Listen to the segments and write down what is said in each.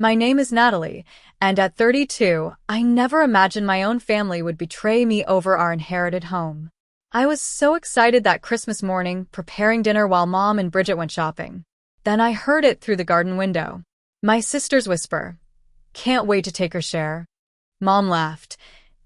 My name is Natalie, and at 32, I never imagined my own family would betray me over our inherited home. I was so excited that Christmas morning, preparing dinner while Mom and Bridget went shopping. Then I heard it through the garden window. My sister's whisper, "Can't wait to take her share." Mom laughed,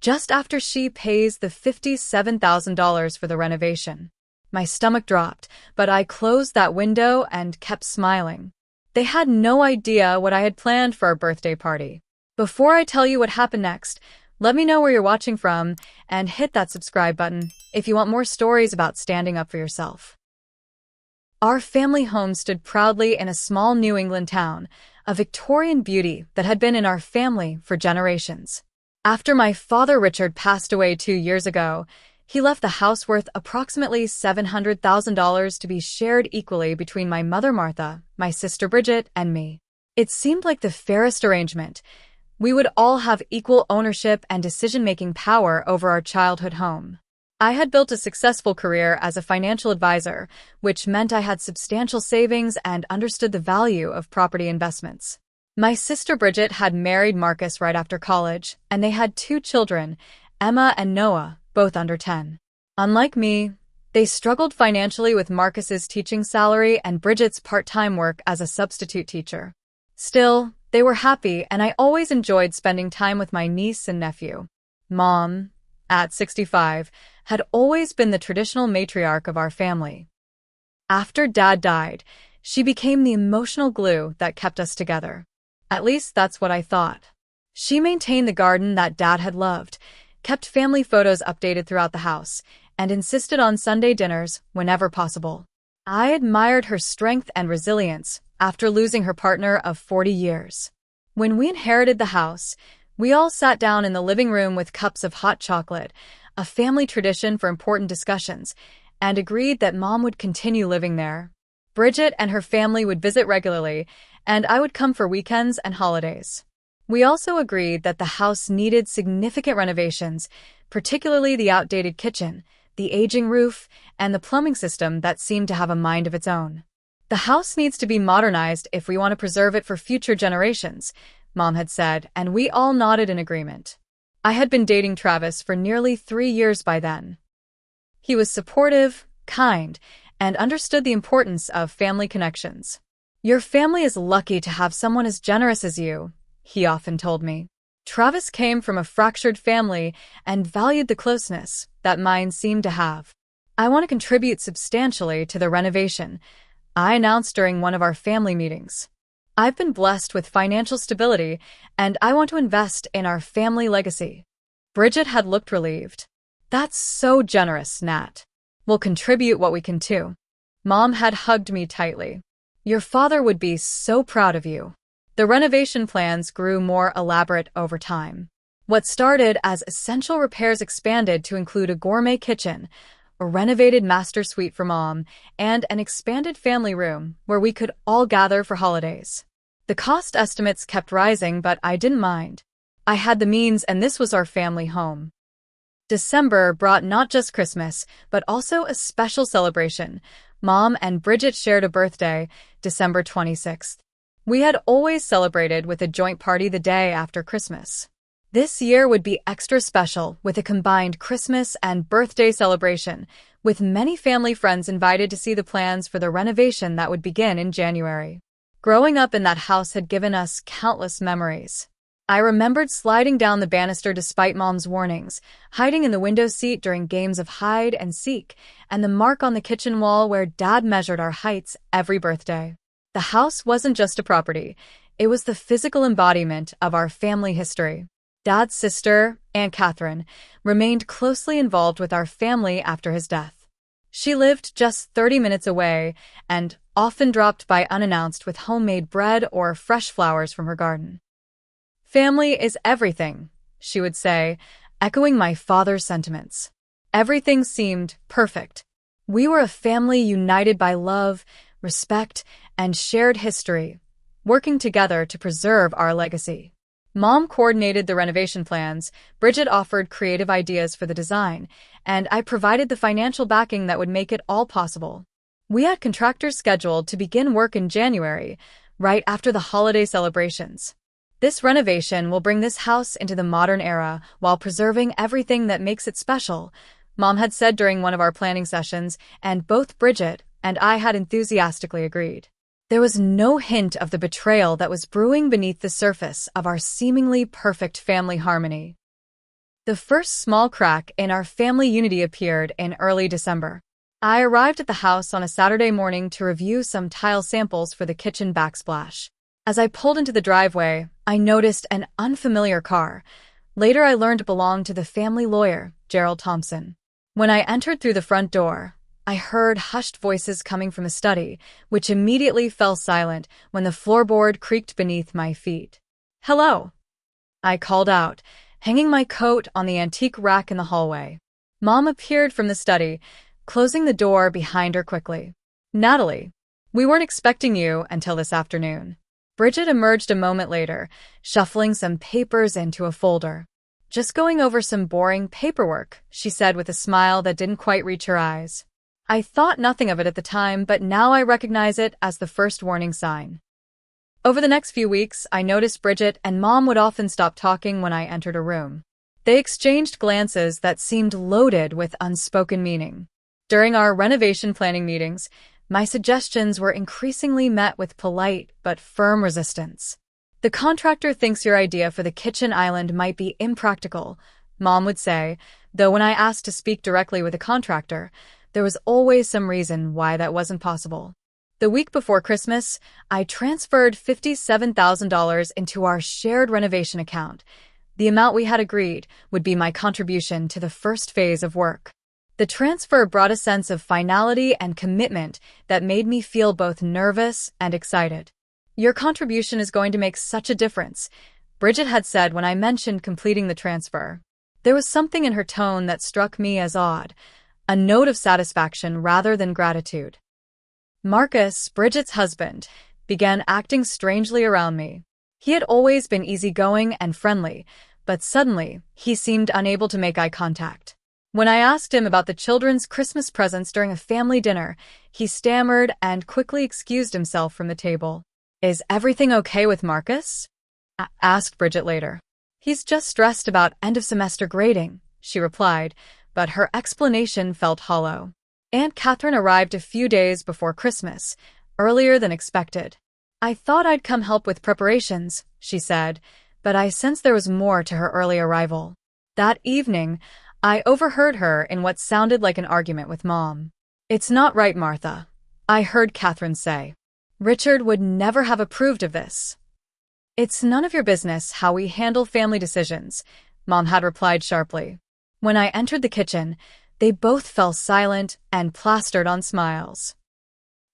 just after she pays the $57,000 for the renovation. My stomach dropped, but I closed that window and kept smiling. They had no idea what I had planned for our birthday party. Before I tell you what happened next, let me know where you're watching from and hit that subscribe button if you want more stories about standing up for yourself. Our family home stood proudly in a small New England town, a Victorian beauty that had been in our family for generations. After my father Richard passed away 2 years ago, he left the house worth approximately $700,000 to be shared equally between my mother Martha, my sister Bridget, and me. It seemed like the fairest arrangement. We would all have equal ownership and decision-making power over our childhood home. I had built a successful career as a financial advisor, which meant I had substantial savings and understood the value of property investments. My sister Bridget had married Marcus right after college, and they had 2 children, Emma and Noah, both under 10. Unlike me, they struggled financially with Marcus's teaching salary and Bridget's part-time work as a substitute teacher. Still, they were happy, and I always enjoyed spending time with my niece and nephew. Mom, at 65, had always been the traditional matriarch of our family. After Dad died, she became the emotional glue that kept us together. At least that's what I thought. She maintained the garden that Dad had loved, kept family photos updated throughout the house, and insisted on Sunday dinners whenever possible. I admired her strength and resilience after losing her partner of 40 years. When we inherited the house, we all sat down in the living room with cups of hot chocolate, a family tradition for important discussions, and agreed that Mom would continue living there. Bridget and her family would visit regularly, and I would come for weekends and holidays. We also agreed that the house needed significant renovations, particularly the outdated kitchen, the aging roof, and the plumbing system that seemed to have a mind of its own. The house needs to be modernized if we want to preserve it for future generations, Mom had said, and we all nodded in agreement. I had been dating Travis for nearly 3 years by then. He was supportive, kind, and understood the importance of family connections. "Your family is lucky to have someone as generous as you," he often told me. Travis came from a fractured family and valued the closeness that mine seemed to have. "I want to contribute substantially to the renovation," I announced during one of our family meetings. "I've been blessed with financial stability, and I want to invest in our family legacy." Bridget had looked relieved. "That's so generous, Nat. We'll contribute what we can too." Mom had hugged me tightly. "Your father would be so proud of you." The renovation plans grew more elaborate over time. What started as essential repairs expanded to include a gourmet kitchen, a renovated master suite for Mom, and an expanded family room where we could all gather for holidays. The cost estimates kept rising, but I didn't mind. I had the means, and this was our family home. December brought not just Christmas, but also a special celebration. Mom and Bridget shared a birthday, December 26th. We had always celebrated with a joint party the day after Christmas. This year would be extra special with a combined Christmas and birthday celebration, with many family friends invited to see the plans for the renovation that would begin in January. Growing up in that house had given us countless memories. I remembered sliding down the banister despite Mom's warnings, hiding in the window seat during games of hide and seek, and the mark on the kitchen wall where Dad measured our heights every birthday. The house wasn't just a property, it was the physical embodiment of our family history. Dad's sister, Aunt Catherine, remained closely involved with our family after his death. She lived just 30 minutes away and often dropped by unannounced with homemade bread or fresh flowers from her garden. "Family is everything," she would say, echoing my father's sentiments. Everything seemed perfect. We were a family united by love, respect, and shared history, working together to preserve our legacy. Mom coordinated the renovation plans, Bridget offered creative ideas for the design, and I provided the financial backing that would make it all possible. We had contractors scheduled to begin work in January, right after the holiday celebrations. This renovation will bring this house into the modern era while preserving everything that makes it special, Mom had said during one of our planning sessions, and both Bridget and I had enthusiastically agreed. There was no hint of the betrayal that was brewing beneath the surface of our seemingly perfect family harmony. The first small crack in our family unity appeared in early December. I arrived at the house on a Saturday morning to review some tile samples for the kitchen backsplash. As I pulled into the driveway, I noticed an unfamiliar car. Later I learned it belonged to the family lawyer, Gerald Thompson. When I entered through the front door, I heard hushed voices coming from the study, which immediately fell silent when the floorboard creaked beneath my feet. "Hello," I called out, hanging my coat on the antique rack in the hallway. Mom appeared from the study, closing the door behind her quickly. "Natalie, we weren't expecting you until this afternoon." Bridget emerged a moment later, shuffling some papers into a folder. "Just going over some boring paperwork," she said with a smile that didn't quite reach her eyes. I thought nothing of it at the time, but now I recognize it as the first warning sign. Over the next few weeks, I noticed Bridget and Mom would often stop talking when I entered a room. They exchanged glances that seemed loaded with unspoken meaning. During our renovation planning meetings, my suggestions were increasingly met with polite but firm resistance. "The contractor thinks your idea for the kitchen island might be impractical," Mom would say, though when I asked to speak directly with a contractor, there was always some reason why that wasn't possible. The week before Christmas, I transferred $57,000 into our shared renovation account. The amount we had agreed would be my contribution to the first phase of work. The transfer brought a sense of finality and commitment that made me feel both nervous and excited. "Your contribution is going to make such a difference," Bridget had said when I mentioned completing the transfer. There was something in her tone that struck me as odd, a note of satisfaction rather than gratitude. Marcus, Bridget's husband, began acting strangely around me. He had always been easygoing and friendly, but suddenly he seemed unable to make eye contact. When I asked him about the children's Christmas presents during a family dinner, he stammered and quickly excused himself from the table. "Is everything okay with Marcus?" asked Bridget later. "He's just stressed about end-of-semester grading," she replied, but her explanation felt hollow. Aunt Catherine arrived a few days before Christmas, earlier than expected. "I thought I'd come help with preparations," she said, but I sensed there was more to her early arrival. That evening, I overheard her in what sounded like an argument with Mom. "It's not right, Martha," I heard Catherine say. "Richard would never have approved of this." "It's none of your business how we handle family decisions," Mom had replied sharply. When I entered the kitchen, they both fell silent and plastered on smiles.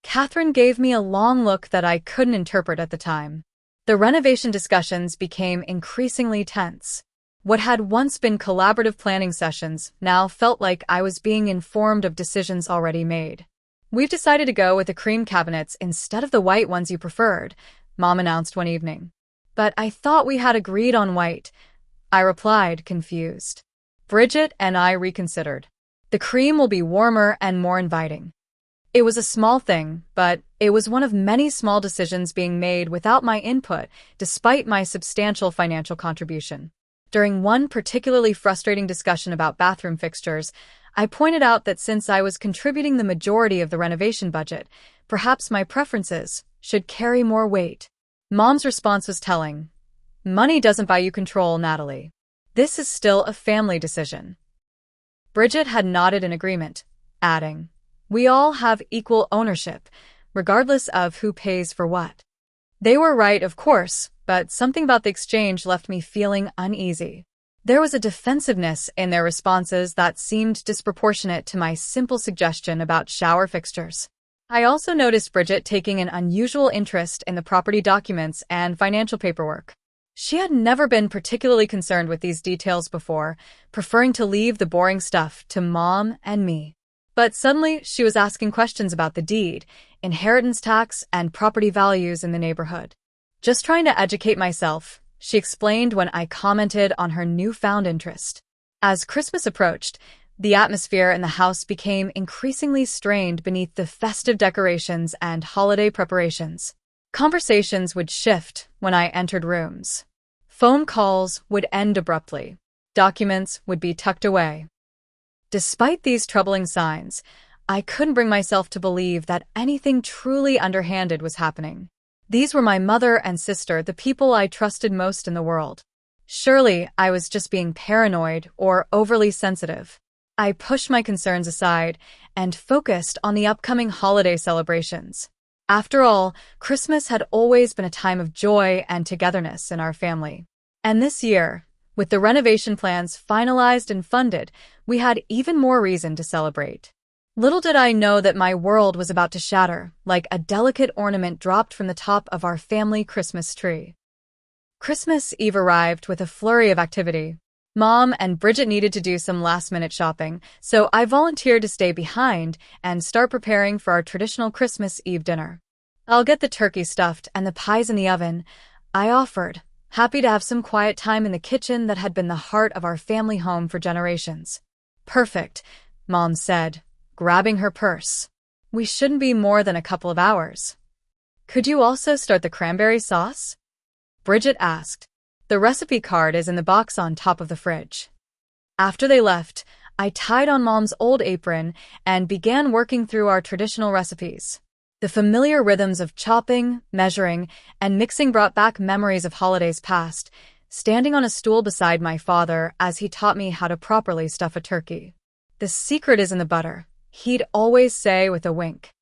Catherine gave me a long look that I couldn't interpret at the time. The renovation discussions became increasingly tense. What had once been collaborative planning sessions now felt like I was being informed of decisions already made. "We've decided to go with the cream cabinets instead of the white ones you preferred," Mom announced one evening. "But I thought we had agreed on white," I replied, confused. Bridget and I reconsidered. "The cream will be warmer and more inviting." It was a small thing, but it was one of many small decisions being made without my input, despite my substantial financial contribution. During one particularly frustrating discussion about bathroom fixtures, I pointed out that since I was contributing the majority of the renovation budget, perhaps my preferences should carry more weight. Mom's response was telling. "Money doesn't buy you control, Natalie. This is still a family decision." Bridget had nodded in agreement, adding, "We all have equal ownership, regardless of who pays for what." They were right, of course, but something about the exchange left me feeling uneasy. There was a defensiveness in their responses that seemed disproportionate to my simple suggestion about shower fixtures. I also noticed Bridget taking an unusual interest in the property documents and financial paperwork. She had never been particularly concerned with these details before, preferring to leave the boring stuff to Mom and me. But suddenly, she was asking questions about the deed, inheritance tax, and property values in the neighborhood. "Just trying to educate myself," she explained when I commented on her newfound interest. As Christmas approached, the atmosphere in the house became increasingly strained beneath the festive decorations and holiday preparations. Conversations would shift when I entered rooms. Phone calls would end abruptly. Documents would be tucked away. Despite these troubling signs, I couldn't bring myself to believe that anything truly underhanded was happening. These were my mother and sister, the people I trusted most in the world. Surely I was just being paranoid or overly sensitive. I pushed my concerns aside and focused on the upcoming holiday celebrations. After all, Christmas had always been a time of joy and togetherness in our family. And this year, with the renovation plans finalized and funded, we had even more reason to celebrate. Little did I know that my world was about to shatter, like a delicate ornament dropped from the top of our family Christmas tree. Christmas Eve arrived with a flurry of activity. Mom and Bridget needed to do some last-minute shopping, so I volunteered to stay behind and start preparing for our traditional Christmas Eve dinner. "I'll get the turkey stuffed and the pies in the oven," I offered, happy to have some quiet time in the kitchen that had been the heart of our family home for generations. "Perfect," Mom said, grabbing her purse. "We shouldn't be more than a couple of hours." "Could you also start the cranberry sauce?" Bridget asked. "The recipe card is in the box on top of the fridge." After they left, I tied on Mom's old apron and began working through our traditional recipes. The familiar rhythms of chopping, measuring, and mixing brought back memories of holidays past, standing on a stool beside my father as he taught me how to properly stuff a turkey. "The secret is in the butter," he'd always say with a wink.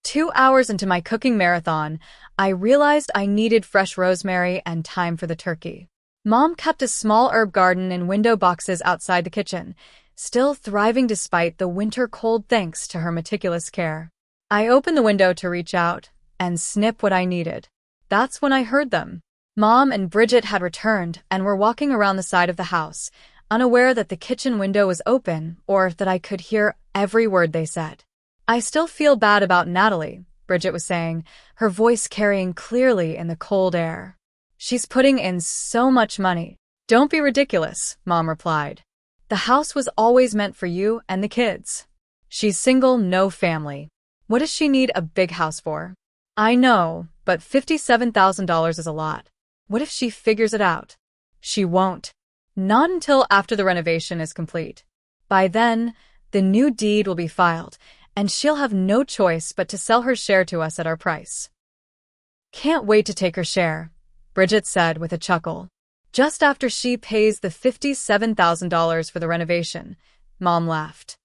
2 hours into my cooking marathon, I realized I needed fresh rosemary and thyme for the turkey. Mom kept a small herb garden in window boxes outside the kitchen, still thriving despite the winter cold thanks to her meticulous care. I opened the window to reach out and snip what I needed. That's when I heard them. Mom and Bridget had returned and were walking around the side of the house, unaware that the kitchen window was open or that I could hear every word they said. "I still feel bad about Natalie," Bridget was saying, her voice carrying clearly in the cold air. "She's putting in so much money." "Don't be ridiculous," Mom replied. "The house was always meant for you and the kids. She's single, no family. What does she need a big house for?" "I know, but $57,000 is a lot. What if she figures it out?" "She won't. Not until after the renovation is complete. By then, the new deed will be filed, and she'll have no choice but to sell her share to us at our price." "Can't wait to take her share," Bridget said with a chuckle. "Just after she pays the $57,000 for the renovation," Mom laughed.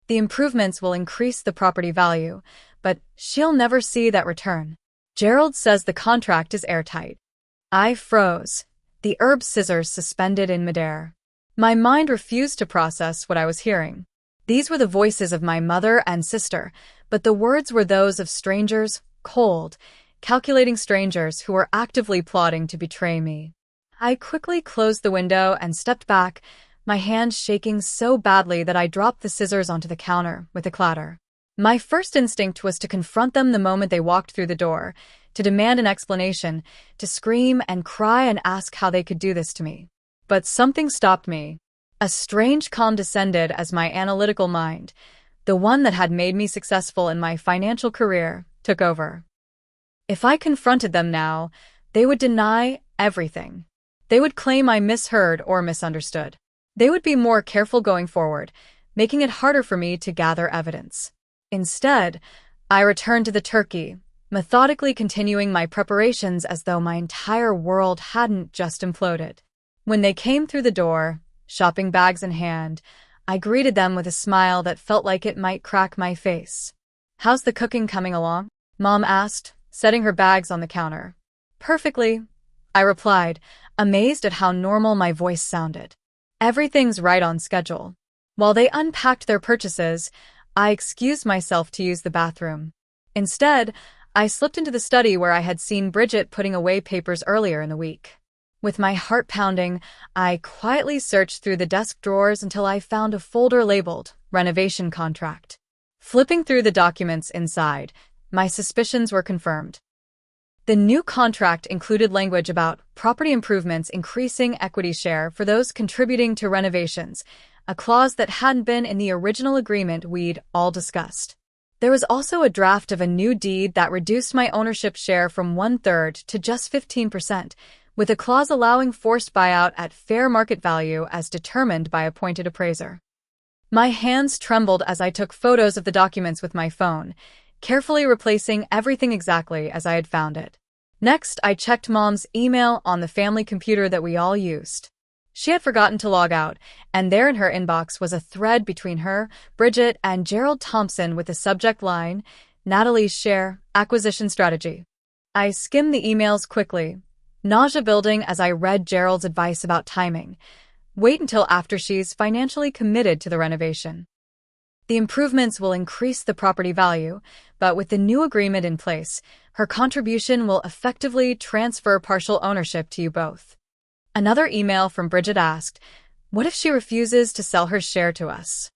"The improvements will increase the property value, but she'll never see that return. Gerald says the contract is airtight." I froze, the herb scissors suspended in midair. My mind refused to process what I was hearing. These were the voices of my mother and sister, but the words were those of strangers, cold, calculating strangers who were actively plotting to betray me. I quickly closed the window and stepped back, my hand shaking so badly that I dropped the scissors onto the counter with a clatter. My first instinct was to confront them the moment they walked through the door, to demand an explanation, to scream and cry and ask how they could do this to me. But something stopped me. A strange calm descended as my analytical mind, the one that had made me successful in my financial career, took over. If I confronted them now, they would deny everything. They would claim I misheard or misunderstood. They would be more careful going forward, making it harder for me to gather evidence. Instead, I returned to the turkey, methodically continuing my preparations as though my entire world hadn't just imploded. When they came through the door, shopping bags in hand, I greeted them with a smile that felt like it might crack my face. "How's the cooking coming along?" Mom asked, setting her bags on the counter. "Perfectly," I replied, amazed at how normal my voice sounded. "Everything's right on schedule." While they unpacked their purchases, I excused myself to use the bathroom. Instead, I slipped into the study where I had seen Bridget putting away papers earlier in the week. With my heart pounding, I quietly searched through the desk drawers until I found a folder labeled Renovation Contract. Flipping through the documents inside, my suspicions were confirmed. The new contract included language about property improvements increasing equity share for those contributing to renovations, a clause that hadn't been in the original agreement we'd all discussed. There was also a draft of a new deed that reduced my ownership share from 1/3 to just 15%, with a clause allowing forced buyout at fair market value as determined by appointed appraiser. My hands trembled as I took photos of the documents with my phone, carefully replacing everything exactly as I had found it. Next, I checked Mom's email on the family computer that we all used. She had forgotten to log out, and there in her inbox was a thread between her, Bridget, and Gerald Thompson with the subject line, Natalie's share, acquisition strategy. I skimmed the emails quickly, nausea building as I read Gerald's advice about timing. Wait until after she's financially committed to the renovation. The improvements will increase the property value, but with the new agreement in place, her contribution will effectively transfer partial ownership to you both. Another email from Bridget asked, what if she refuses to sell her share to us?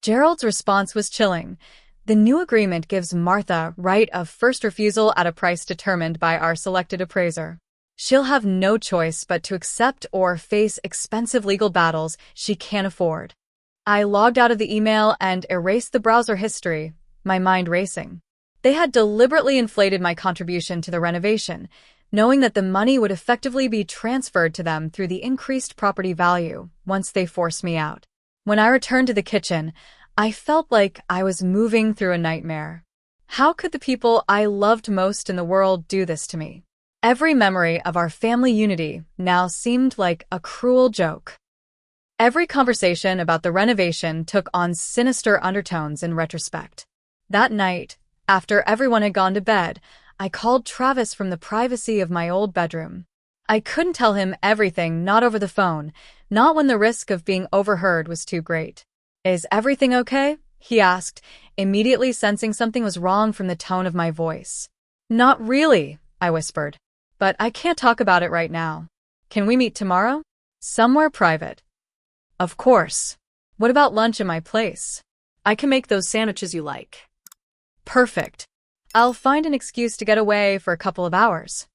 Gerald's response was chilling. The new agreement gives Martha right of first refusal at a price determined by our selected appraiser. She'll have no choice but to accept or face expensive legal battles she can't afford. I logged out of the email and erased the browser history, my mind racing. They had deliberately inflated my contribution to the renovation, knowing that the money would effectively be transferred to them through the increased property value once they forced me out. When I returned to the kitchen, I felt like I was moving through a nightmare. How could the people I loved most in the world do this to me? Every memory of our family unity now seemed like a cruel joke. Every conversation about the renovation took on sinister undertones in retrospect. That night, after everyone had gone to bed, I called Travis from the privacy of my old bedroom. I couldn't tell him everything, not over the phone, not when the risk of being overheard was too great. Is everything okay? He asked, immediately sensing something was wrong from the tone of my voice. Not really, I whispered. But I can't talk about it right now. Can we meet tomorrow? Somewhere private. Of course. What about lunch at my place? I can make those sandwiches you like. Perfect. I'll find an excuse to get away for a couple of hours.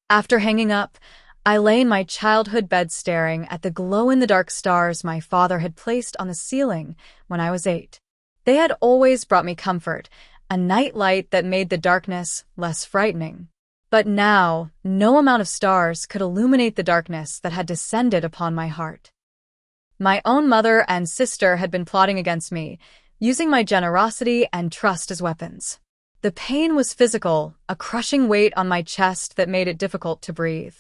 After hanging up, I lay in my childhood bed staring at the glow-in-the-dark stars my father had placed on the ceiling when I was 8. They had always brought me comfort, a night light that made the darkness less frightening. But now, no amount of stars could illuminate the darkness that had descended upon my heart. My own mother and sister had been plotting against me, using my generosity and trust as weapons. The pain was physical, a crushing weight on my chest that made it difficult to breathe.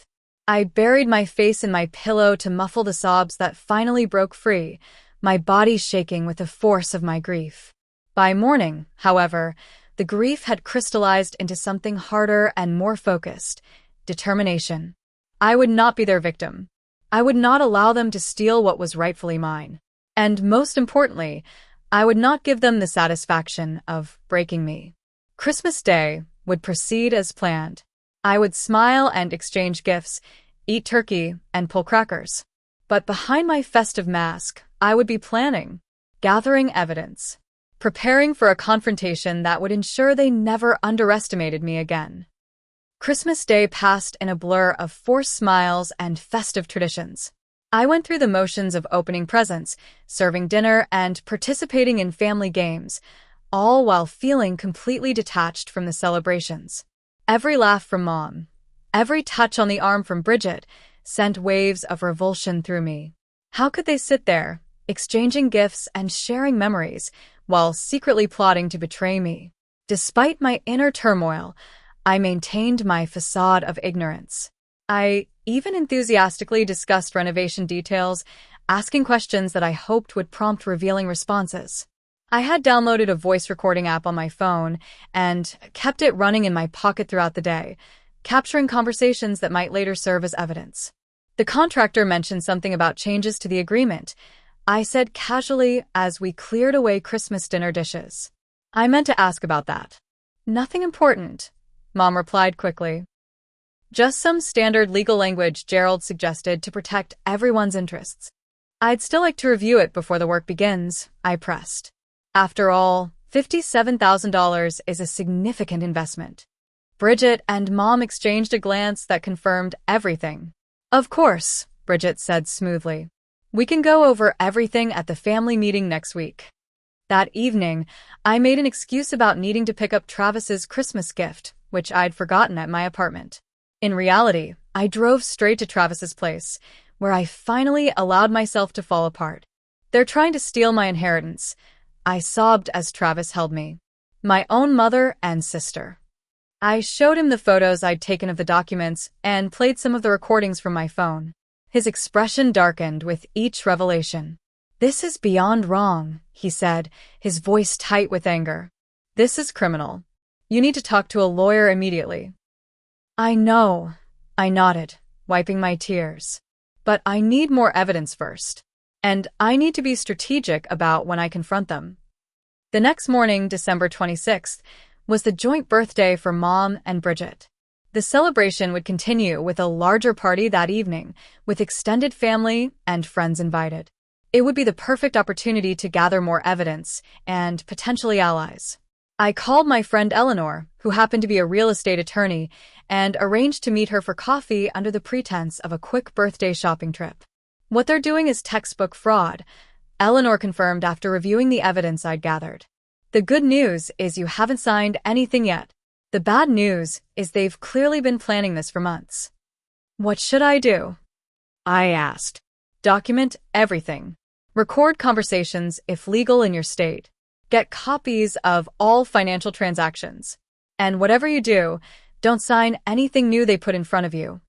I buried my face in my pillow to muffle the sobs that finally broke free, my body shaking with the force of my grief. By morning, however, the grief had crystallized into something harder and more focused: determination. I would not be their victim. I would not allow them to steal what was rightfully mine. And most importantly, I would not give them the satisfaction of breaking me. Christmas Day would proceed as planned. I would smile and exchange gifts, eat turkey, and pull crackers. But behind my festive mask, I would be planning, gathering evidence, preparing for a confrontation that would ensure they never underestimated me again. Christmas Day passed in a blur of forced smiles and festive traditions. I went through the motions of opening presents, serving dinner, and participating in family games, all while feeling completely detached from the celebrations. Every laugh from Mom, every touch on the arm from Bridget, sent waves of revulsion through me. How could they sit there, exchanging gifts and sharing memories, while secretly plotting to betray me? Despite my inner turmoil, I maintained my facade of ignorance. I even enthusiastically discussed renovation details, asking questions that I hoped would prompt revealing responses. I had downloaded a voice recording app on my phone and kept it running in my pocket throughout the day, capturing conversations that might later serve as evidence. The contractor mentioned something about changes to the agreement. I said casually as we cleared away Christmas dinner dishes. I meant to ask about that. Nothing important, Mom replied quickly. Just some standard legal language Gerald suggested to protect everyone's interests. I'd still like to review it before the work begins, I pressed. After all, $57,000 is a significant investment. Bridget and Mom exchanged a glance that confirmed everything. Of course, Bridget said smoothly. We can go over everything at the family meeting next week. That evening, I made an excuse about needing to pick up Travis's Christmas gift, which I'd forgotten at my apartment. In reality, I drove straight to Travis's place, where I finally allowed myself to fall apart. "They're trying to steal my inheritance," I sobbed as Travis held me. "My own mother and sister." I showed him the photos I'd taken of the documents and played some of the recordings from my phone. His expression darkened with each revelation. "This is beyond wrong," he said, his voice tight with anger. "This is criminal. You need to talk to a lawyer immediately." "I know," I nodded, wiping my tears. "But I need more evidence first. And I need to be strategic about when I confront them." The next morning, December 26th, was the joint birthday for Mom and Bridget. The celebration would continue with a larger party that evening, with extended family and friends invited. It would be the perfect opportunity to gather more evidence and potentially allies. I called my friend Eleanor, who happened to be a real estate attorney, and arranged to meet her for coffee under the pretense of a quick birthday shopping trip. "What they're doing is textbook fraud," Eleanor confirmed after reviewing the evidence I'd gathered. "The good news is you haven't signed anything yet. The bad news is they've clearly been planning this for months." "What should I do?" I asked. "Document everything. Record conversations if legal in your state. Get copies of all financial transactions. And whatever you do, don't sign anything new they put in front of you."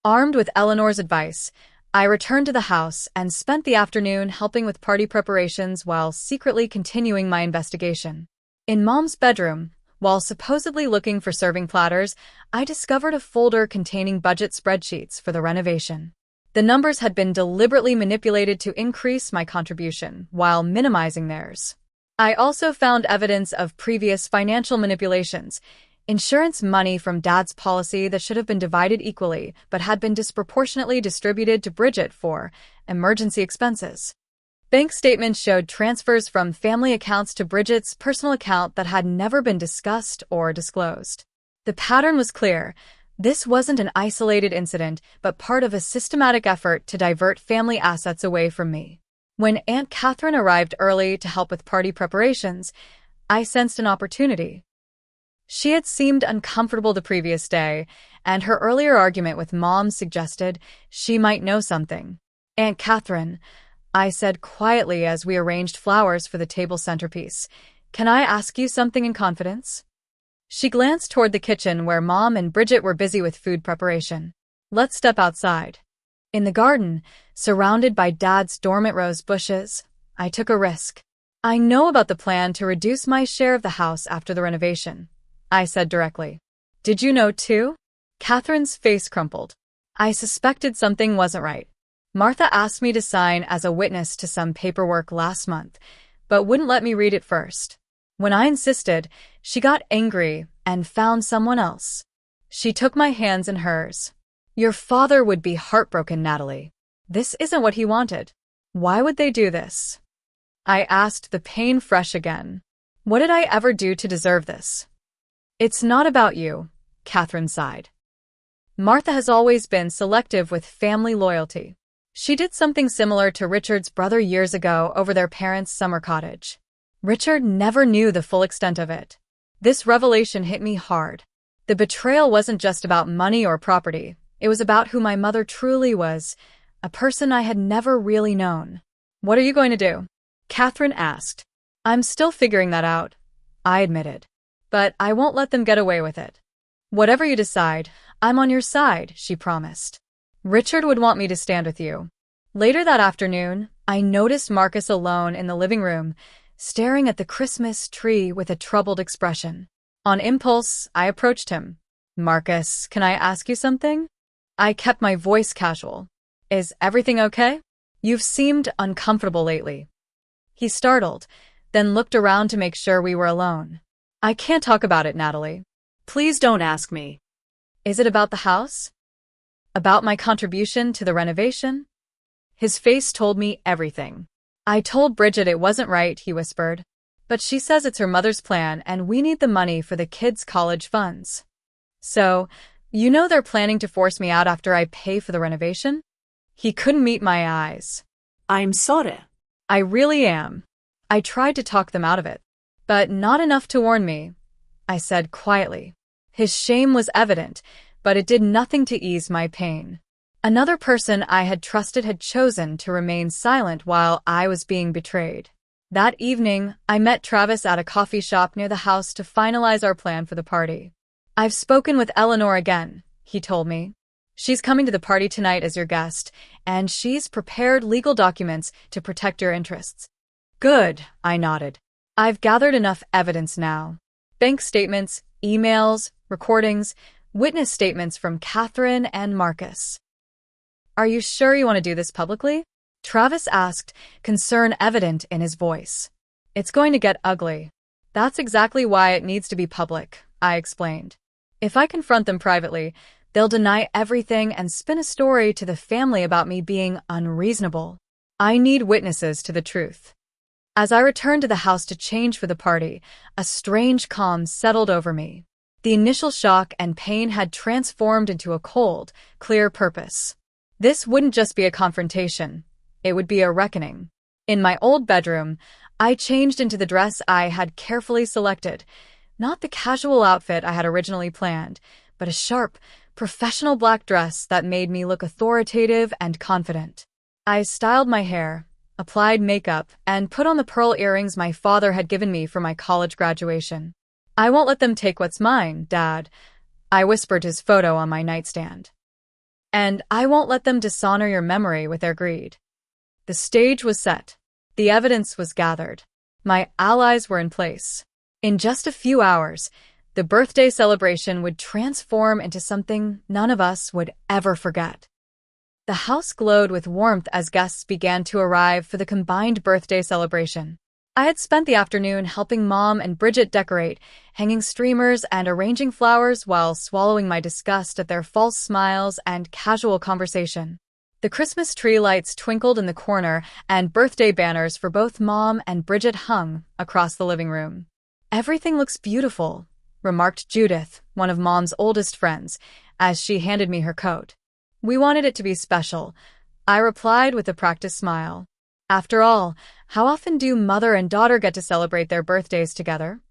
Armed with Eleanor's advice, I returned to the house and spent the afternoon helping with party preparations while secretly continuing my investigation. In Mom's bedroom, while supposedly looking for serving platters, I discovered a folder containing budget spreadsheets for the renovation. The numbers had been deliberately manipulated to increase my contribution while minimizing theirs. I also found evidence of previous financial manipulations, insurance money from Dad's policy that should have been divided equally but had been disproportionately distributed to Bridget for emergency expenses. Bank statements showed transfers from family accounts to Bridget's personal account that had never been discussed or disclosed. The pattern was clear. This wasn't an isolated incident, but part of a systematic effort to divert family assets away from me. When Aunt Catherine arrived early to help with party preparations, I sensed an opportunity. She had seemed uncomfortable the previous day, and her earlier argument with Mom suggested she might know something. "Aunt Catherine," I said quietly as we arranged flowers for the table centerpiece, "can I ask you something in confidence?" She glanced toward the kitchen where Mom and Bridget were busy with food preparation. "Let's step outside." In the garden, surrounded by Dad's dormant rose bushes, I took a risk. "I know about the plan to reduce my share of the house after the renovation," I said directly. "Did you know too?" Catherine's face crumpled. I suspected something wasn't right. Martha asked me to sign as a witness to some paperwork last month, but wouldn't let me read it first. When I insisted, she got angry and found someone else. She took my hands in hers. "Your father would be heartbroken, Natalie. This isn't what he wanted. Why would they do this?" I asked, the pain fresh again. What did I ever do to deserve this? "It's not about you," Catherine sighed. "Martha has always been selective with family loyalty. She did something similar to Richard's brother years ago over their parents' summer cottage. Richard never knew the full extent of it. This revelation hit me hard. The betrayal wasn't just about money or property. It was about who my mother truly was, a person I had never really known." "What are you going to do?" Catherine asked. "I'm still figuring that out," I admitted. "But I won't let them get away with it." "Whatever you decide, I'm on your side," she promised. "Richard would want me to stand with you." Later that afternoon, I noticed Marcus alone in the living room, staring at the Christmas tree with a troubled expression. On impulse, I approached him. "Marcus, can I ask you something?" I kept my voice casual. "Is everything okay? You've seemed uncomfortable lately." He startled, then looked around to make sure we were alone. "I can't talk about it, Natalie. Please don't ask me." "Is it about the house? About my contribution to the renovation?" His face told me everything. "I told Bridget it wasn't right," he whispered. "But she says it's her mother's plan and we need the money for the kids' college funds. So, you know they're planning to force me out after I pay for the renovation?" He couldn't meet my eyes. "I'm sorry." "I really am." I tried to talk them out of it. "But not enough to warn me," I said quietly. His shame was evident, but it did nothing to ease my pain. Another person I had trusted had chosen to remain silent while I was being betrayed. That evening, I met Travis at a coffee shop near the house to finalize our plan for the party. "I've spoken with Eleanor again," he told me. "She's coming to the party tonight as your guest, and she's prepared legal documents to protect your interests." "Good," I nodded. "I've gathered enough evidence now. Bank statements, emails, recordings, witness statements from Catherine and Marcus." "Are you sure you want to do this publicly?" Travis asked, concern evident in his voice. "It's going to get ugly." "That's exactly why it needs to be public," I explained. "If I confront them privately, they'll deny everything and spin a story to the family about me being unreasonable. I need witnesses to the truth." As I returned to the house to change for the party, a strange calm settled over me. The initial shock and pain had transformed into a cold, clear purpose. This wouldn't just be a confrontation. It would be a reckoning. In my old bedroom, I changed into the dress I had carefully selected, not the casual outfit I had originally planned, but a sharp, professional black dress that made me look authoritative and confident. I styled my hair, applied makeup, and put on the pearl earrings my father had given me for my college graduation. "I won't let them take what's mine, Dad," I whispered his photo on my nightstand. "And I won't let them dishonor your memory with their greed." The stage was set. The evidence was gathered. My allies were in place. In just a few hours, the birthday celebration would transform into something none of us would ever forget. The house glowed with warmth as guests began to arrive for the combined birthday celebration. I had spent the afternoon helping Mom and Bridget decorate, hanging streamers and arranging flowers while swallowing my disgust at their false smiles and casual conversation. The Christmas tree lights twinkled in the corner, and birthday banners for both Mom and Bridget hung across the living room. "Everything looks beautiful," remarked Judith, one of Mom's oldest friends, as she handed me her coat. "We wanted it to be special," I replied with a practiced smile. After all, how often do mother and daughter get to celebrate their birthdays together?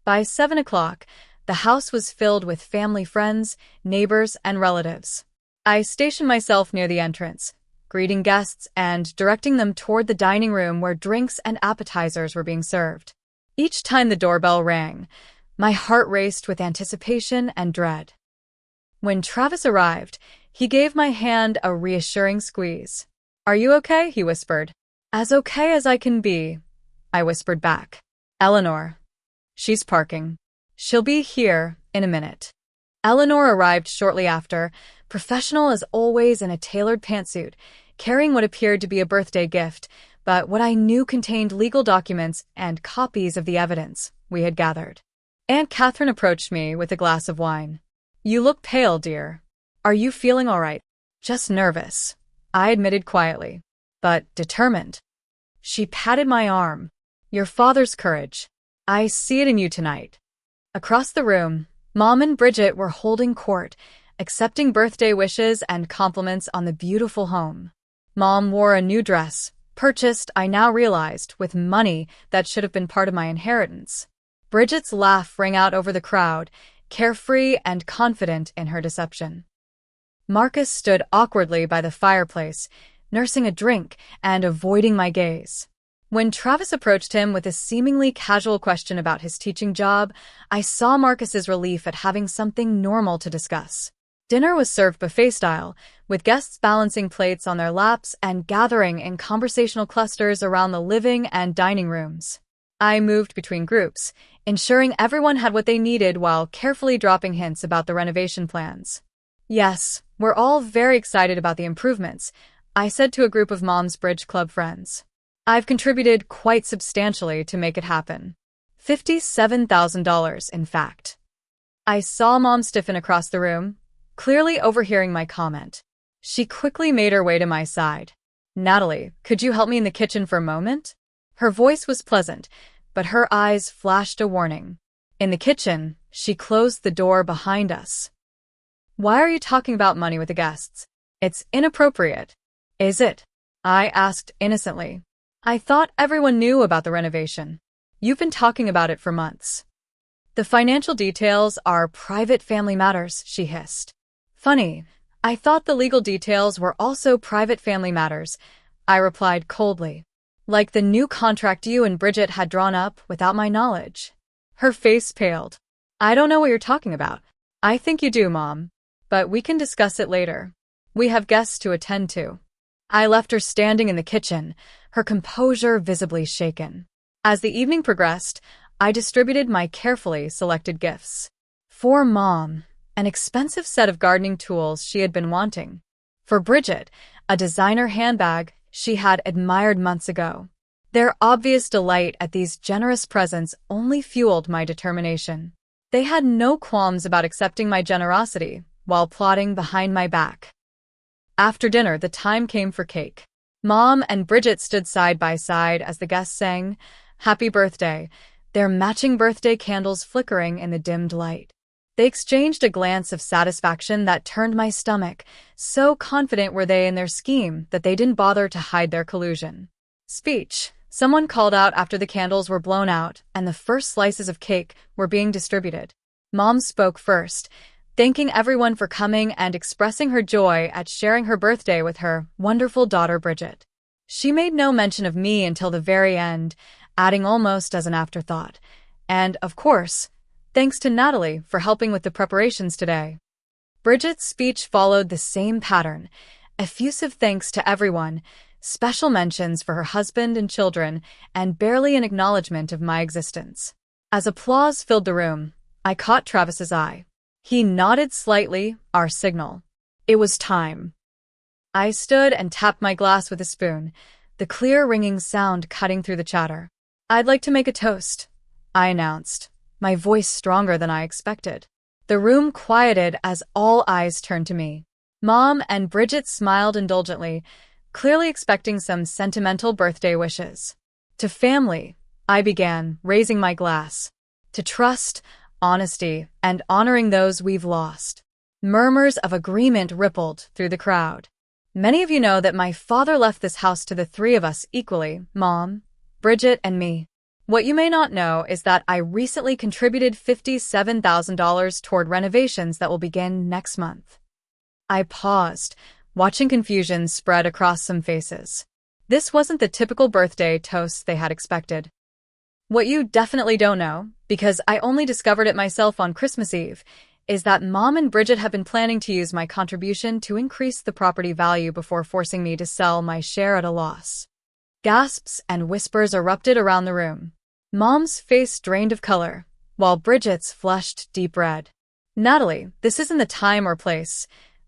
By 7 o'clock, the house was filled with family friends, neighbors, and relatives. I stationed myself near the entrance, greeting guests and directing them toward the dining room where drinks and appetizers were being served. Each time the doorbell rang, my heart raced with anticipation and dread. When Travis arrived, he gave my hand a reassuring squeeze. "Are you okay?" he whispered. "As okay as I can be," I whispered back. "Eleanor. She's parking. She'll be here in a minute." Eleanor arrived shortly after, professional as always in a tailored pantsuit, carrying what appeared to be a birthday gift, but what I knew contained legal documents and copies of the evidence we had gathered. Aunt Catherine approached me with a glass of wine. "You look pale, dear. Are you feeling all right?" "Just nervous," I admitted quietly, "but determined." She patted my arm. "Your father's courage. I see it in you tonight." Across the room, Mom and Bridget were holding court, accepting birthday wishes and compliments on the beautiful home. Mom wore a new dress, purchased, I now realized, with money that should have been part of my inheritance. Bridget's laugh rang out over the crowd, carefree and confident in her deception. Marcus stood awkwardly by the fireplace, nursing a drink and avoiding my gaze. When Travis approached him with a seemingly casual question about his teaching job, I saw Marcus's relief at having something normal to discuss. Dinner was served buffet-style, with guests balancing plates on their laps and gathering in conversational clusters around the living and dining rooms. I moved between groups, ensuring everyone had what they needed while carefully dropping hints about the renovation plans. "Yes, we're all very excited about the improvements," I said to a group of Mom's Bridge Club friends. "I've contributed quite substantially to make it happen. $57,000, in fact." I saw Mom stiffen across the room, clearly overhearing my comment. She quickly made her way to my side. "Natalie, could you help me in the kitchen for a moment?" Her voice was pleasant, but her eyes flashed a warning. In the kitchen, she closed the door behind us. "Why are you talking about money with the guests? It's inappropriate." "Is it?" I asked innocently. "I thought everyone knew about the renovation. You've been talking about it for months." "The financial details are private family matters," she hissed. Funny, I thought the legal details were also private family matters, I replied coldly. Like the new contract you and Bridget had drawn up without my knowledge. Her face paled. I don't know what you're talking about. I think you do, Mom. But we can discuss it later. We have guests to attend to. I left her standing in the kitchen, her composure visibly shaken. As the evening progressed, I distributed my carefully selected gifts. For Mom, an expensive set of gardening tools she had been wanting. For Bridget, a designer handbag she had admired months ago. Their obvious delight at these generous presents only fueled my determination. They had no qualms about accepting my generosity while plotting behind my back. After dinner, the time came for cake. Mom and Bridget stood side by side as the guests sang "Happy Birthday," their matching birthday candles flickering in the dimmed light. They exchanged a glance of satisfaction that turned my stomach. So confident were they in their scheme that they didn't bother to hide their collusion. Speech. Someone called out after the candles were blown out and the first slices of cake were being distributed. Mom spoke first, thanking everyone for coming and expressing her joy at sharing her birthday with her wonderful daughter Bridget. She made no mention of me until the very end, adding almost as an afterthought. And, of course, thanks to Natalie for helping with the preparations today. Bridget's speech followed the same pattern. Effusive thanks to everyone, special mentions for her husband and children, and barely an acknowledgement of my existence. As applause filled the room, I caught Travis's eye. He nodded slightly, our signal. It was time. I stood and tapped my glass with a spoon, the clear ringing sound cutting through the chatter. I'd like to make a toast, I announced, my voice stronger than I expected. The room quieted as all eyes turned to me. Mom and Bridget smiled indulgently, clearly expecting some sentimental birthday wishes. To family, I began, raising my glass. To trust, honesty, and honoring those we've lost. Murmurs of agreement rippled through the crowd. Many of you know that my father left this house to the three of us equally, Mom, Bridget, and me. What you may not know is that I recently contributed $57,000 toward renovations that will begin next month. I paused, watching confusion spread across some faces. This wasn't the typical birthday toast they had expected. What you definitely don't know, because I only discovered it myself on Christmas Eve, is that Mom and Bridget have been planning to use my contribution to increase the property value before forcing me to sell my share at a loss. Gasps and whispers erupted around the room. Mom's face drained of color, while Bridget's flushed deep red. Natalie, this isn't the time or place,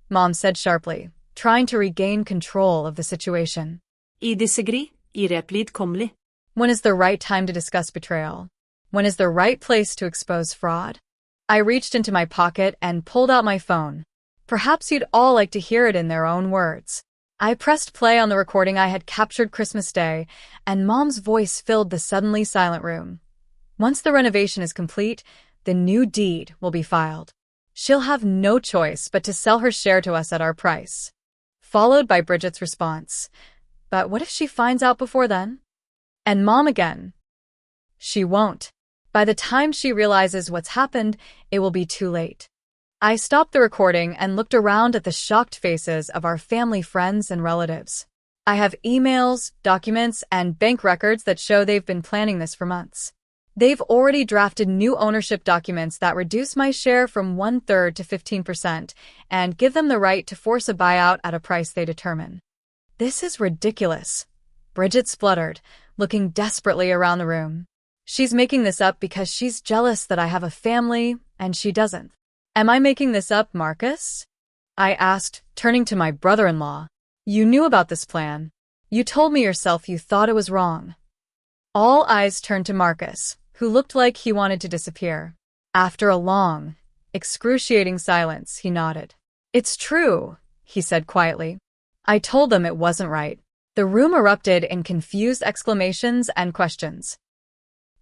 Mom said sharply, trying to regain control of the situation. I disagree. I replid comely. When is the right time to discuss betrayal? When is the right place to expose fraud? I reached into my pocket and pulled out my phone. Perhaps you'd all like to hear it in their own words. I pressed play on the recording I had captured Christmas Day, and Mom's voice filled the suddenly silent room. Once the renovation is complete, the new deed will be filed. She'll have no choice but to sell her share to us at our price. Followed by Bridget's response. But what if she finds out before then? And Mom again. She won't. By the time she realizes what's happened, it will be too late. I stopped the recording and looked around at the shocked faces of our family, friends, and relatives. I have emails, documents, and bank records that show they've been planning this for months. They've already drafted new ownership documents that reduce my share from 1/3 to 15% and give them the right to force a buyout at a price they determine. This is ridiculous, Bridget spluttered, looking desperately around the room. She's making this up because she's jealous that I have a family and she doesn't. Am I making this up, Marcus? I asked, turning to my brother-in-law. You knew about this plan. You told me yourself you thought it was wrong. All eyes turned to Marcus, who looked like he wanted to disappear. After a long, excruciating silence, he nodded. It's true, he said quietly. I told them it wasn't right. The room erupted in confused exclamations and questions.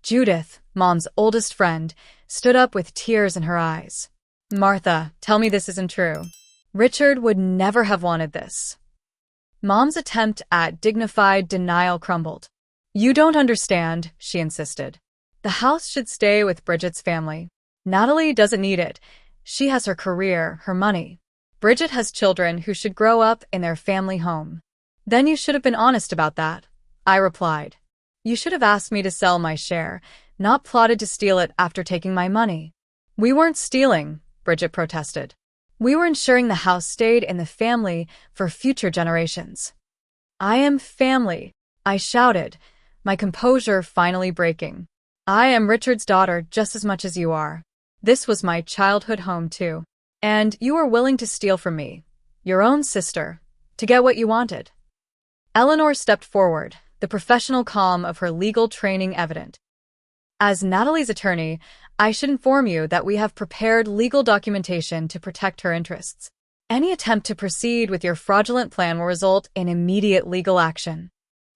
Judith, Mom's oldest friend, stood up with tears in her eyes. Martha, tell me this isn't true. Richard would never have wanted this. Mom's attempt at dignified denial crumbled. You don't understand, she insisted. The house should stay with Bridget's family. Natalie doesn't need it. She has her career, her money. Bridget has children who should grow up in their family home. Then you should have been honest about that, I replied. You should have asked me to sell my share, not plotted to steal it after taking my money. We weren't stealing, Bridget protested. We were ensuring the house stayed in the family for future generations. I am family, I shouted, my composure finally breaking. I am Richard's daughter just as much as you are. This was my childhood home too. And you were willing to steal from me, your own sister, to get what you wanted. Eleanor stepped forward, the professional calm of her legal training evident. As Natalie's attorney, I should inform you that we have prepared legal documentation to protect her interests. Any attempt to proceed with your fraudulent plan will result in immediate legal action.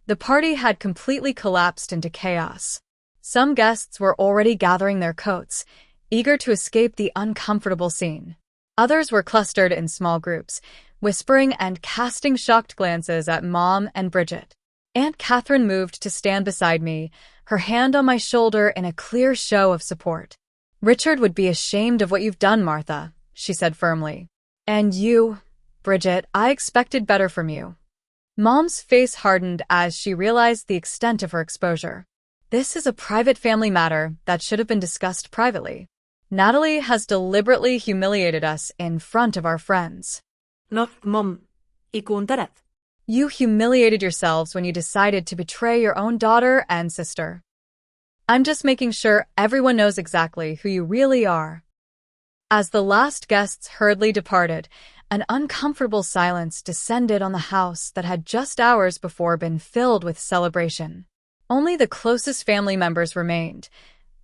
The party had completely collapsed into chaos. Some guests were already gathering their coats, eager to escape the uncomfortable scene. Others were clustered in small groups, whispering and casting shocked glances at Mom and Bridget. Aunt Catherine moved to stand beside me, her hand on my shoulder in a clear show of support. Richard would be ashamed of what you've done, Martha, she said firmly. And you, Bridget, I expected better from you. Mom's face hardened as she realized the extent of her exposure. This is a private family matter that should have been discussed privately. Natalie has deliberately humiliated us in front of our friends. No, Mom, ikuntarat. You humiliated yourselves when you decided to betray your own daughter and sister. I'm just making sure everyone knows exactly who you really are. As the last guests hurriedly departed, an uncomfortable silence descended on the house that had just hours before been filled with celebration. Only the closest family members remained: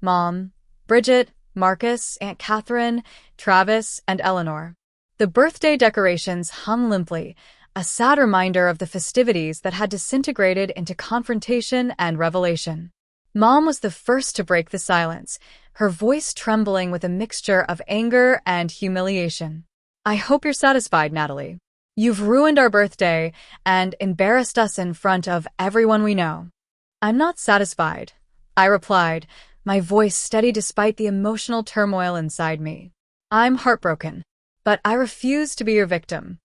Mom, Bridget, Marcus, Aunt Catherine, Travis, and Eleanor. The birthday decorations hung limply, a sad reminder of the festivities that had disintegrated into confrontation and revelation. Mom was the first to break the silence, her voice trembling with a mixture of anger and humiliation. I hope you're satisfied, Natalie. You've ruined our birthday and embarrassed us in front of everyone we know. I'm not satisfied, I replied, my voice steady despite the emotional turmoil inside me. I'm heartbroken, but I refuse to be your victim.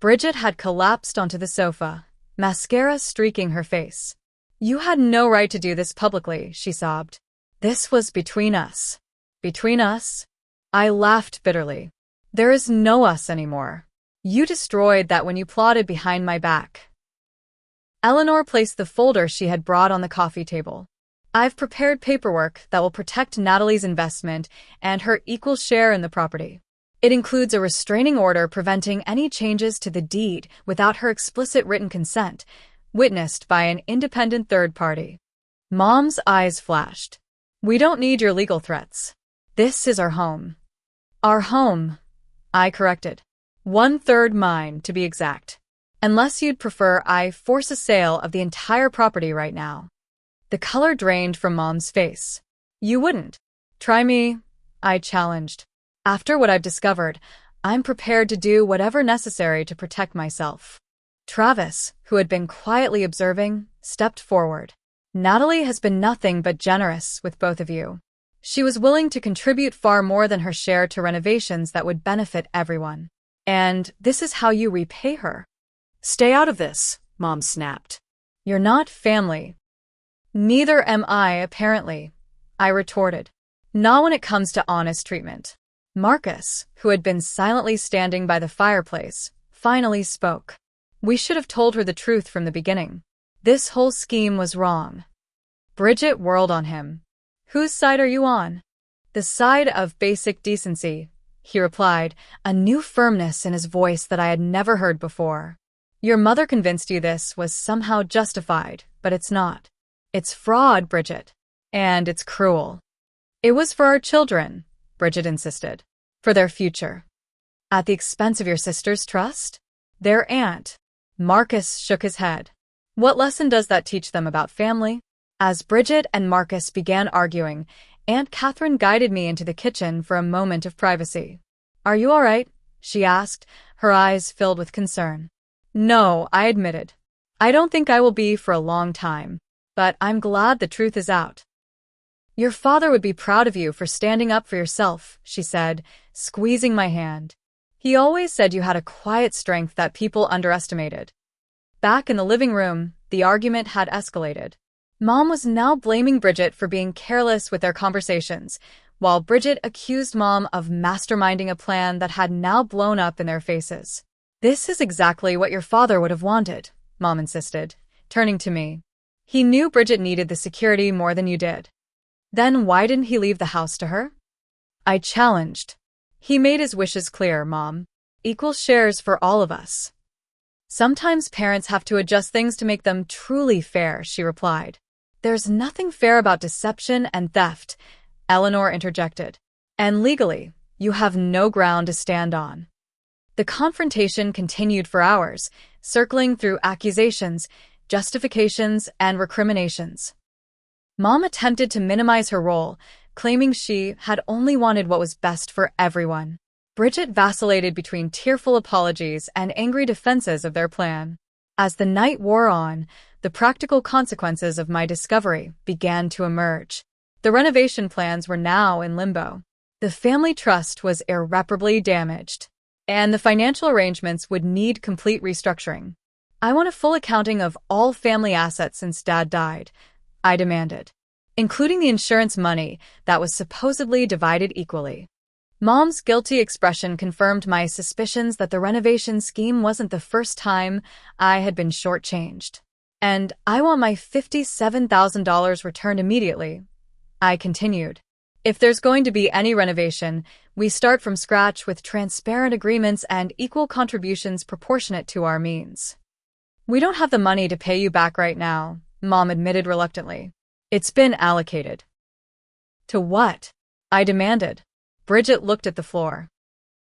Bridget had collapsed onto the sofa, mascara streaking her face. You had no right to do this publicly, she sobbed. This was between us. Between us? I laughed bitterly. There is no us anymore. You destroyed that when you plotted behind my back. Eleanor placed the folder she had brought on the coffee table. I've prepared paperwork that will protect Natalie's investment and her equal share in the property. It includes a restraining order preventing any changes to the deed without her explicit written consent, witnessed by an independent third party. Mom's eyes flashed. We don't need your legal threats. This is our home. Our home, I corrected. 1/3 mine, to be exact. Unless you'd prefer I force a sale of the entire property right now. The color drained from Mom's face. You wouldn't. Try me, I challenged. After what I've discovered, I'm prepared to do whatever necessary to protect myself. Travis, who had been quietly observing, stepped forward. Natalie has been nothing but generous with both of you. She was willing to contribute far more than her share to renovations that would benefit everyone. And this is how you repay her. Stay out of this, Mom snapped. You're not family. Neither am I, apparently, I retorted. Not when it comes to honest treatment. Marcus, who had been silently standing by the fireplace, finally spoke. We should have told her the truth from the beginning. This whole scheme was wrong. Bridget whirled on him. Whose side are you on? The side of basic decency, he replied, a new firmness in his voice that I had never heard before. Your mother convinced you this was somehow justified, but it's not. It's fraud, Bridget. And it's cruel. It was for our children, Bridget insisted. For their future. At the expense of your sister's trust? Their aunt. Marcus shook his head. What lesson does that teach them about family? As Bridget and Marcus began arguing, Aunt Catherine guided me into the kitchen for a moment of privacy. Are you all right? She asked, her eyes filled with concern. No, I admitted. I don't think I will be for a long time, but I'm glad the truth is out. Your father would be proud of you for standing up for yourself, she said, squeezing my hand. He always said you had a quiet strength that people underestimated. Back in the living room, the argument had escalated. Mom was now blaming Bridget for being careless with their conversations, while Bridget accused Mom of masterminding a plan that had now blown up in their faces. "This is exactly what your father would have wanted," Mom insisted, turning to me. "He knew Bridget needed the security more than you did. Then why didn't he leave the house to her?" I challenged. "He made his wishes clear, Mom. Equal shares for all of us." "Sometimes parents have to adjust things to make them truly fair," she replied. "There's nothing fair about deception and theft," Eleanor interjected. "And legally, you have no ground to stand on." The confrontation continued for hours, circling through accusations, justifications, and recriminations. Mom attempted to minimize her role, claiming she had only wanted what was best for everyone. Bridget vacillated between tearful apologies and angry defenses of their plan. As the night wore on, the practical consequences of my discovery began to emerge. The renovation plans were now in limbo. The family trust was irreparably damaged, and the financial arrangements would need complete restructuring. "I want a full accounting of all family assets since Dad died," I demanded, including the insurance money that was supposedly divided equally. Mom's guilty expression confirmed my suspicions that the renovation scheme wasn't the first time I had been shortchanged. "And I want my $57,000 returned immediately," I continued. "If there's going to be any renovation, we start from scratch with transparent agreements and equal contributions proportionate to our means." "We don't have the money to pay you back right now," Mom admitted reluctantly. "It's been allocated." "To what?" I demanded. Bridget looked at the floor.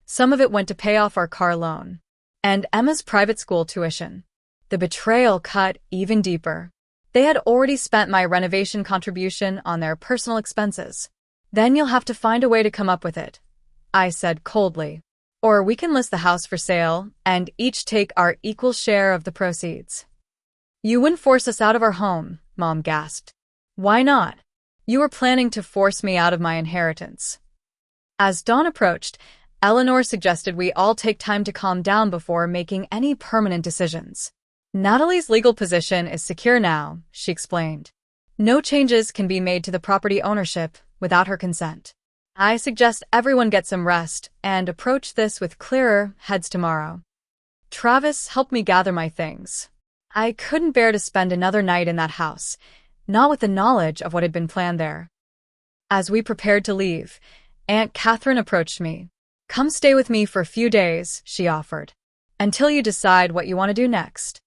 "Some of it went to pay off our car loan. And Emma's private school tuition." The betrayal cut even deeper. They had already spent my renovation contribution on their personal expenses. "Then you'll have to find a way to come up with it," I said coldly. "Or we can list the house for sale and each take our equal share of the proceeds." "You wouldn't force us out of our home," Mom gasped. "Why not? You were planning to force me out of my inheritance." As dawn approached, Eleanor suggested we all take time to calm down before making any permanent decisions. "Natalie's legal position is secure now," she explained. "No changes can be made to the property ownership without her consent. I suggest everyone get some rest and approach this with clearer heads tomorrow." Travis helped me gather my things. I couldn't bear to spend another night in that house, not with the knowledge of what had been planned there. As we prepared to leave, Aunt Catherine approached me. "Come stay with me for a few days," she offered, "until you decide what you want to do next."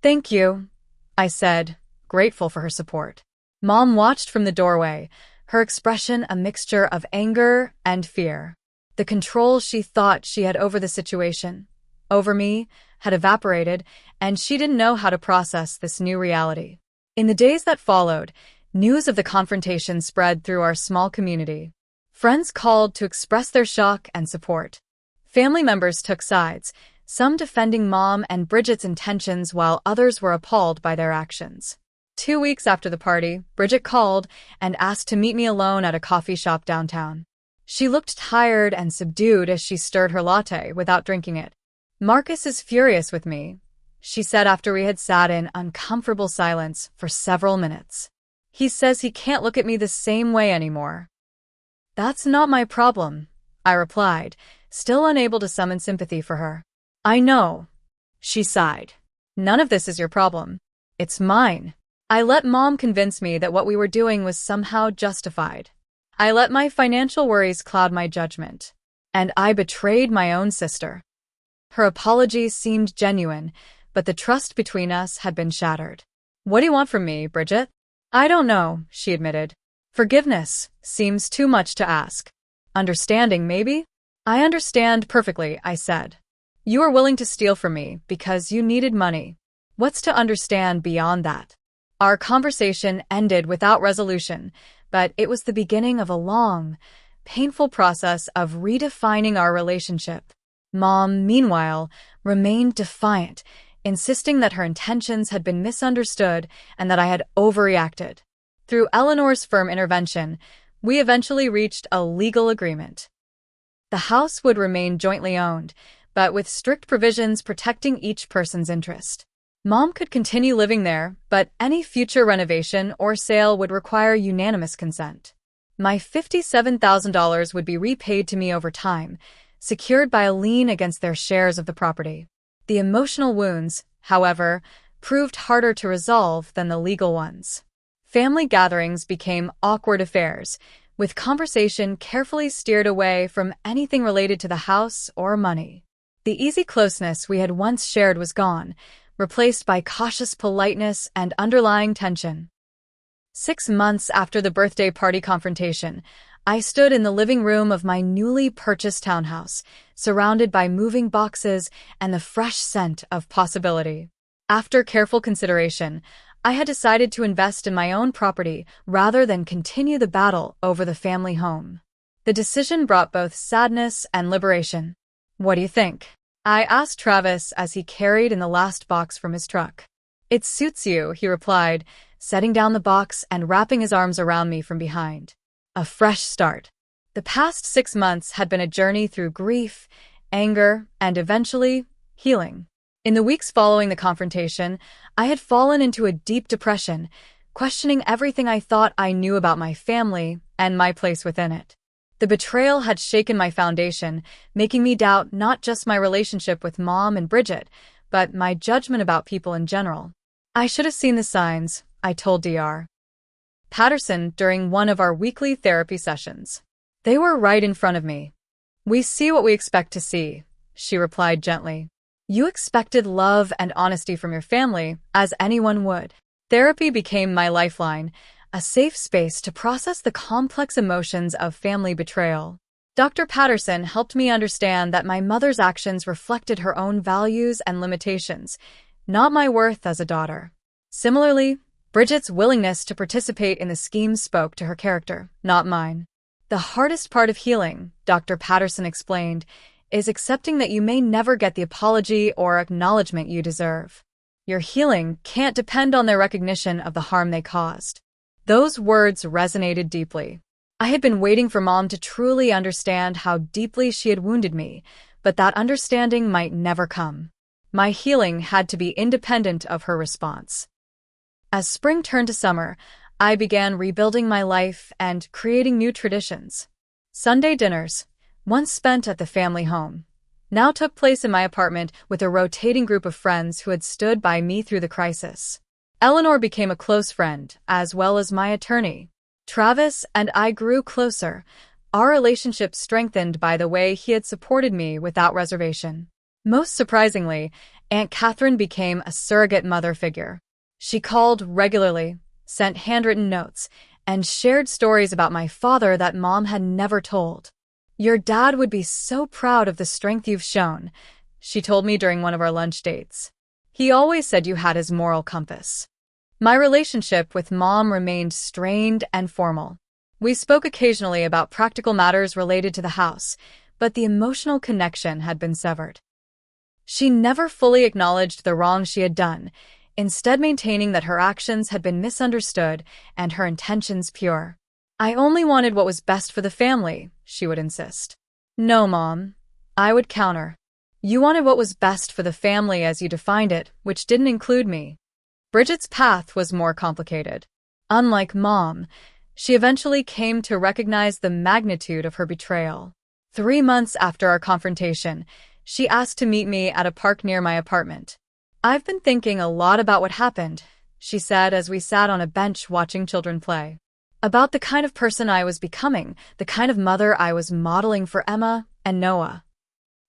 "Thank you," I said, grateful for her support. Mom watched from the doorway, her expression a mixture of anger and fear. The control she thought she had over the situation, over me, had evaporated, and she didn't know how to process this new reality. In the days that followed, news of the confrontation spread through our small community. Friends called to express their shock and support. Family members took sides, some defending Mom and Bridget's intentions while others were appalled by their actions. 2 weeks after the party, Bridget called and asked to meet me alone at a coffee shop downtown. She looked tired and subdued as she stirred her latte without drinking it. "Marcus is furious with me," she said after we had sat in uncomfortable silence for several minutes. "He says he can't look at me the same way anymore." "That's not my problem," I replied, still unable to summon sympathy for her. "I know," she sighed. "None of this is your problem. It's mine." I let Mom convince me that what we were doing was somehow justified. I let my financial worries cloud my judgment. And I betrayed my own sister. Her apology seemed genuine, but the trust between us had been shattered. "What do you want from me, Bridget?" "I don't know," she admitted. "Forgiveness seems too much to ask. Understanding, maybe?" "I understand perfectly," I said. "You were willing to steal from me because you needed money. What's to understand beyond that?" Our conversation ended without resolution, but it was the beginning of a long, painful process of redefining our relationship. Mom, meanwhile, remained defiant, insisting that her intentions had been misunderstood and that I had overreacted. Through Eleanor's firm intervention, we eventually reached a legal agreement. The house would remain jointly owned, but with strict provisions protecting each person's interest. Mom could continue living there, but any future renovation or sale would require unanimous consent. My $57,000 would be repaid to me over time, secured by a lien against their shares of the property. The emotional wounds, however, proved harder to resolve than the legal ones. Family gatherings became awkward affairs, with conversation carefully steered away from anything related to the house or money. The easy closeness we had once shared was gone, replaced by cautious politeness and underlying tension. 6 months after the birthday party confrontation, I stood in the living room of my newly purchased townhouse, surrounded by moving boxes and the fresh scent of possibility. After careful consideration, I had decided to invest in my own property rather than continue the battle over the family home. The decision brought both sadness and liberation. "What do you think?" I asked Travis as he carried in the last box from his truck. "It suits you," he replied, setting down the box and wrapping his arms around me from behind. A fresh start. The past 6 months had been a journey through grief, anger, and eventually, healing. In the weeks following the confrontation, I had fallen into a deep depression, questioning everything I thought I knew about my family and my place within it. The betrayal had shaken my foundation, making me doubt not just my relationship with Mom and Bridget, but my judgment about people in general. "I should have seen the signs," I told Dr. Patterson during one of our weekly therapy sessions. "They were right in front of me." "We see what we expect to see," she replied gently. "You expected love and honesty from your family, as anyone would." Therapy became my lifeline, a safe space to process the complex emotions of family betrayal. Dr. Patterson helped me understand that my mother's actions reflected her own values and limitations, not my worth as a daughter. Similarly, Bridget's willingness to participate in the scheme spoke to her character, not mine. "The hardest part of healing," Dr. Patterson explained, "is accepting that you may never get the apology or acknowledgement you deserve. Your healing can't depend on their recognition of the harm they caused." Those words resonated deeply. I had been waiting for Mom to truly understand how deeply she had wounded me, but that understanding might never come. My healing had to be independent of her response. As spring turned to summer, I began rebuilding my life and creating new traditions. Sunday dinners, once spent at the family home, now took place in my apartment with a rotating group of friends who had stood by me through the crisis. Eleanor became a close friend, as well as my attorney. Travis and I grew closer, our relationship strengthened by the way he had supported me without reservation. Most surprisingly, Aunt Catherine became a surrogate mother figure. She called regularly, sent handwritten notes, and shared stories about my father that Mom had never told. "Your dad would be so proud of the strength you've shown," she told me during one of our lunch dates. "He always said you had his moral compass." My relationship with Mom remained strained and formal. We spoke occasionally about practical matters related to the house, but the emotional connection had been severed. She never fully acknowledged the wrong she had done, instead maintaining that her actions had been misunderstood and her intentions pure. "I only wanted what was best for the family," she would insist. "No, Mom," I would counter. "You wanted what was best for the family as you defined it, which didn't include me." Bridget's path was more complicated. Unlike Mom, she eventually came to recognize the magnitude of her betrayal. 3 months after our confrontation, she asked to meet me at a park near my apartment. "I've been thinking a lot about what happened," she said as we sat on a bench watching children play. "About the kind of person I was becoming, the kind of mother I was modeling for Emma and Noah."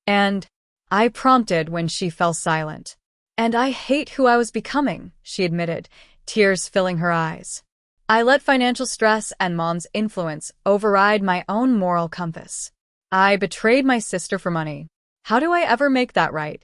And I prompted when she fell silent. "And I hate who I was becoming," she admitted, tears filling her eyes. "I let financial stress and Mom's influence override my own moral compass. I betrayed my sister for money. How do I ever make that right?"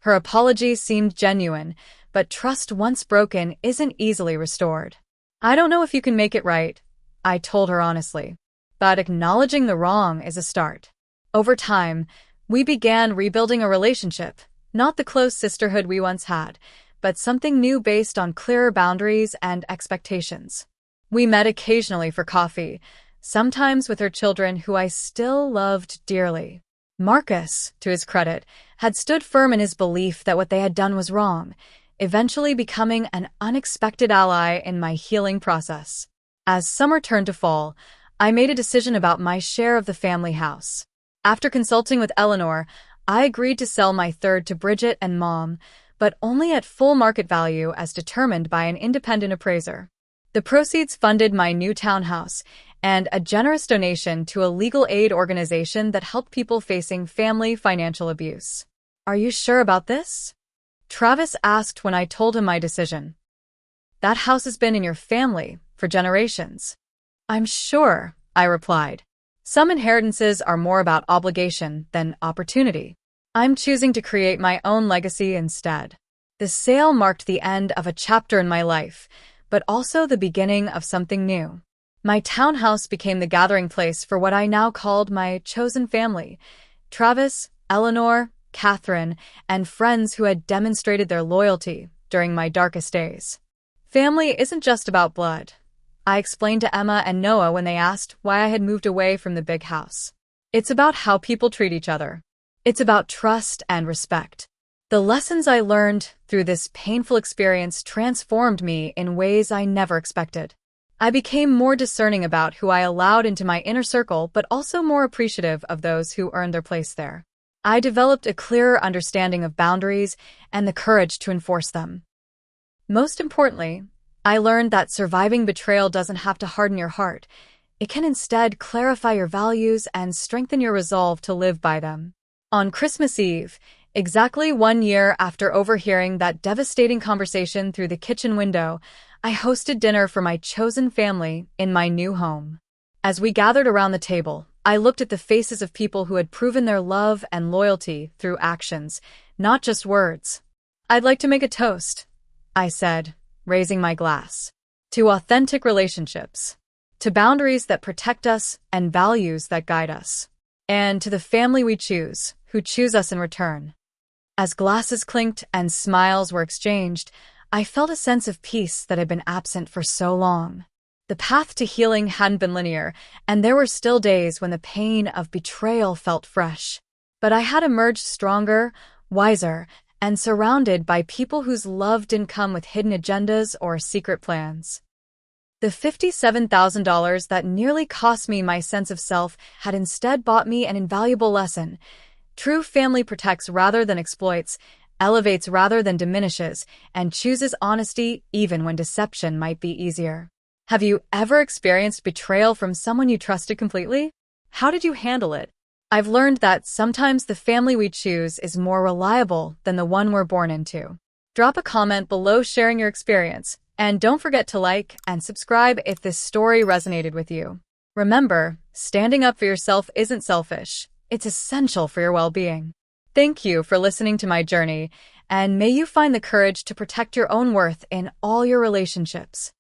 Her apology seemed genuine, but trust once broken isn't easily restored. "I don't know if you can make it right," I told her honestly, "but acknowledging the wrong is a start." Over time, we began rebuilding a relationship, not the close sisterhood we once had, but something new based on clearer boundaries and expectations. We met occasionally for coffee, sometimes with her children who I still loved dearly. Marcus, to his credit, had stood firm in his belief that what they had done was wrong, eventually becoming an unexpected ally in my healing process. As summer turned to fall, I made a decision about my share of the family house. After consulting with Eleanor, I agreed to sell my third to Bridget and Mom, but only at full market value as determined by an independent appraiser. The proceeds funded my new townhouse and a generous donation to a legal aid organization that helped people facing family financial abuse. "Are you sure about this?" Travis asked when I told him my decision. "That house has been in your family for generations." "I'm sure," I replied. "Some inheritances are more about obligation than opportunity. I'm choosing to create my own legacy instead." The sale marked the end of a chapter in my life, but also the beginning of something new. My townhouse became the gathering place for what I now called my chosen family: Travis, Eleanor, Catherine, and friends who had demonstrated their loyalty during my darkest days. Family isn't just about blood, I explained to Emma and Noah when they asked why I had moved away from the big house. It's about how people treat each other. It's about trust and respect. The lessons I learned through this painful experience transformed me in ways I never expected. I became more discerning about who I allowed into my inner circle, but also more appreciative of those who earned their place there. I developed a clearer understanding of boundaries and the courage to enforce them. Most importantly, I learned that surviving betrayal doesn't have to harden your heart. It can instead clarify your values and strengthen your resolve to live by them. On Christmas Eve, exactly 1 year after overhearing that devastating conversation through the kitchen window, I hosted dinner for my chosen family in my new home. As we gathered around the table, I looked at the faces of people who had proven their love and loyalty through actions, not just words. "I'd like to make a toast," I said, raising my glass. "To authentic relationships, to boundaries that protect us and values that guide us, and to the family we choose, who choose us in return." As glasses clinked and smiles were exchanged, I felt a sense of peace that had been absent for so long. The path to healing hadn't been linear, and there were still days when the pain of betrayal felt fresh. But I had emerged stronger, wiser, and surrounded by people whose love didn't come with hidden agendas or secret plans. The $57,000 that nearly cost me my sense of self had instead bought me an invaluable lesson. True family protects rather than exploits, elevates rather than diminishes, and chooses honesty even when deception might be easier. Have you ever experienced betrayal from someone you trusted completely? How did you handle it? I've learned that sometimes the family we choose is more reliable than the one we're born into. Drop a comment below sharing your experience, and don't forget to like and subscribe if this story resonated with you. Remember, standing up for yourself isn't selfish. It's essential for your well-being. Thank you for listening to my journey, and may you find the courage to protect your own worth in all your relationships.